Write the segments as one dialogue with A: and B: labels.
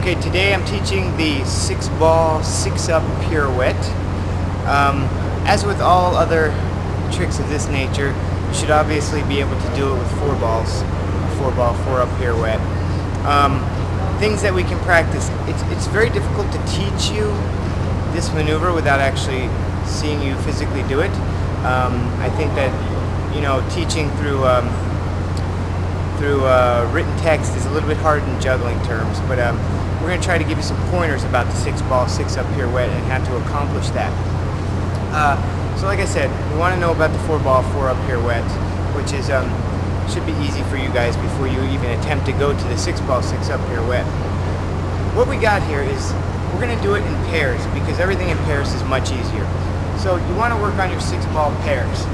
A: Okay, today I'm teaching the 6-ball, 6-up pirouette. As with all other tricks of this nature, you should obviously be able to do it with 4 balls. A 4-ball, 4-up pirouette. Things that we can practice. It's very difficult to teach you this maneuver without actually seeing you physically do it. I think that, teaching through written text is a little bit hard in juggling terms, but we're going to try to give you some pointers about the 6-ball, 6-up pirouette and how to accomplish that. So like I said, we want to know about the 4-ball, 4-up pirouette, which is should be easy for you guys before you even attempt to go to the 6-ball, 6-up pirouette. What we got here is we're going to do it in pairs because everything in pairs is much easier. So you want to work on your 6-ball pairs.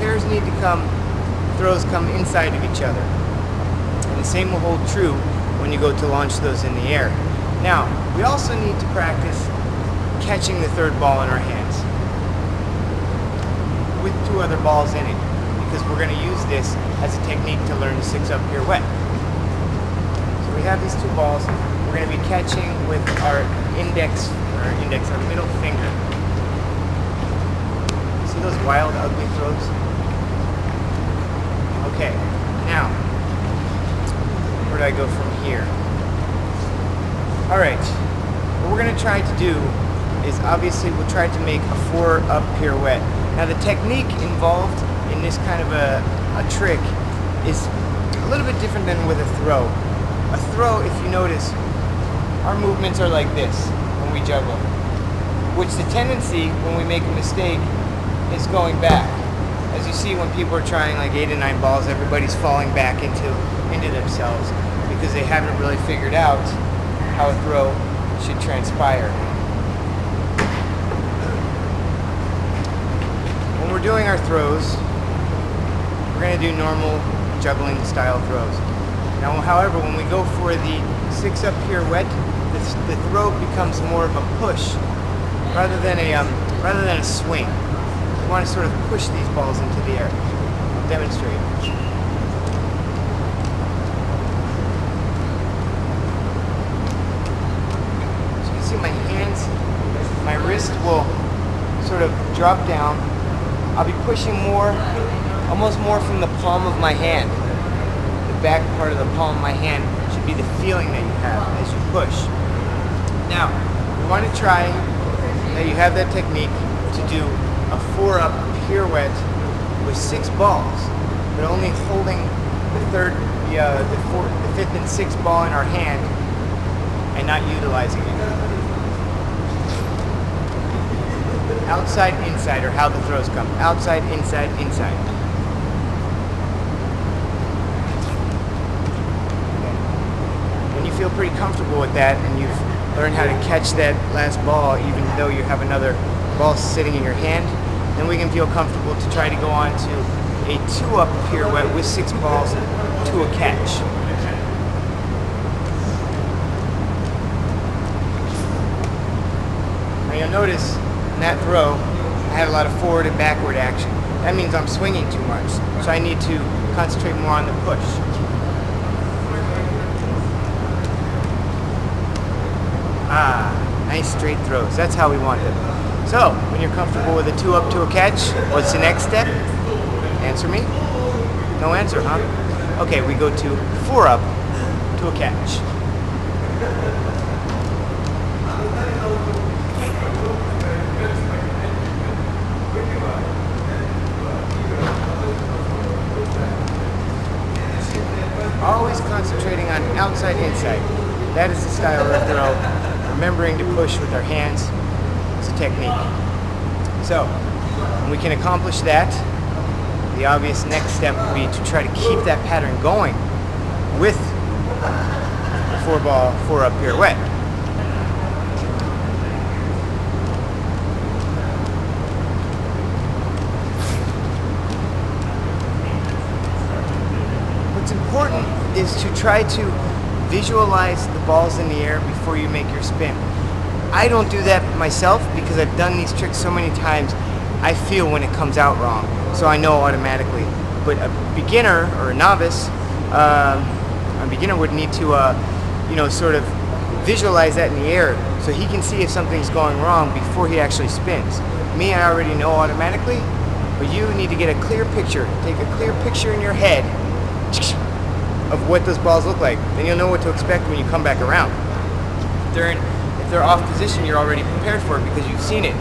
A: Pairs need to throws come inside of each other. And the same will hold true when you go to launch those in the air. Now, we also need to practice catching the 3rd ball in our hands with 2 other balls in it, because we're going to use this as a technique to learn the 6-up pirouette. So we have these 2 balls. We're going to be catching with our our middle finger. See those wild, ugly throws? Okay, now, where do I go from here? Alright, what we're going to try to do is obviously we'll try to make a 4-up pirouette. Now the technique involved in this kind of a trick is a little bit different than with a throw. A throw, if you notice, our movements are like this when we juggle, which the tendency when we make a mistake is going back. As you see, when people are trying like 8 and 9 balls, everybody's falling back into themselves because they haven't really figured out how a throw should transpire. When we're doing our throws, we're going to do normal juggling style throws. Now, however, when we go for the 6-up pirouette, the throw becomes more of a push rather than a swing. We want to sort of push these balls into the air. I'll demonstrate. So you can see my hands, my wrist will sort of drop down. I'll be pushing almost more from the palm of my hand. The back part of the palm of my hand should be the feeling that you have as you push. Now, we want to try that you have that technique to do a 4-up pirouette with 6 balls, but only holding the 5th and 6th ball in our hand and not utilizing it. Outside, inside, or how the throws come. Outside, inside, inside. When you feel pretty comfortable with that and you've learned how to catch that last ball even though you have another ball sitting in your hand, then we can feel comfortable to try to go on to a 2-up pirouette with 6 balls to a catch. Now you'll notice in that throw, I had a lot of forward and backward action. That means I'm swinging too much, so I need to concentrate more on the push. Nice straight throws. That's how we want them. So, when you're comfortable with a 2-up to a catch, what's the next step? Answer me? No answer, huh? Okay, we go to 4-up to a catch. Always concentrating on outside, inside. That is the style of throw. Remembering to push with our hands is a technique. So, when we can accomplish that, the obvious next step would be to try to keep that pattern going with the 4-ball, 4-up pirouette. What's important is to try to visualize the balls in the air before you make your spin. I don't do that myself because I've done these tricks so many times I feel when it comes out wrong, so I know automatically. But a beginner or a novice, a beginner would need to, sort of visualize that in the air so he can see if something's going wrong before he actually spins. Me, I already know automatically, but you need to get a clear picture. Take a clear picture in your head of what those balls look like. Then you'll know what to expect when you come back around. If they're off position, you're already prepared for it because you've seen it.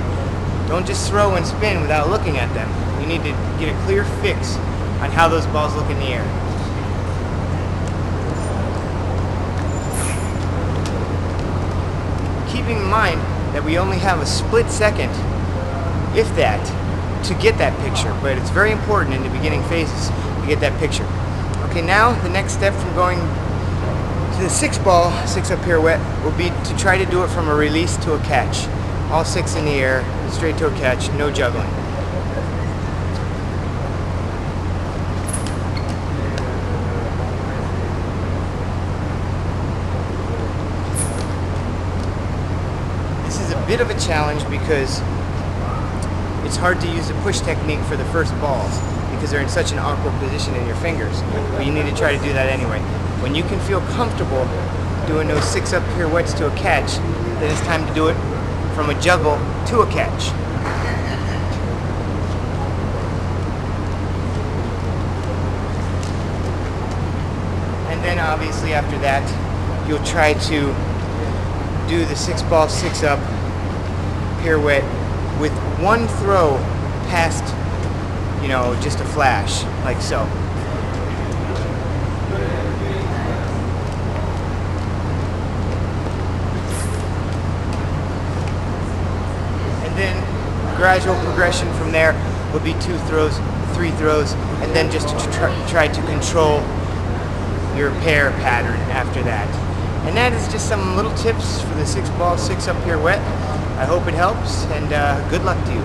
A: Don't just throw and spin without looking at them. You need to get a clear fix on how those balls look in the air. Keeping in mind that we only have a split second, if that, to get that picture, but it's very important in the beginning phases to get that picture. Okay, now the next step from going to the 6-ball 6-up pirouette will be to try to do it from a release to a catch. All 6 in the air, straight to a catch, no juggling. This is a bit of a challenge because it's hard to use the push technique for the first balls because they're in such an awkward position in your fingers. But you need to try to do that anyway. When you can feel comfortable doing those 6-up pirouettes to a catch, then it's time to do it from a juggle to a catch. And then obviously after that, you'll try to do the 6-ball 6-up pirouette with one throw past, just a flash, like so. And then gradual progression from there will be 2 throws, 3 throws, and then just to try to control your pair pattern after that. And that is just some little tips for the 6-ball 6-up pirouette. I hope it helps, and good luck to you.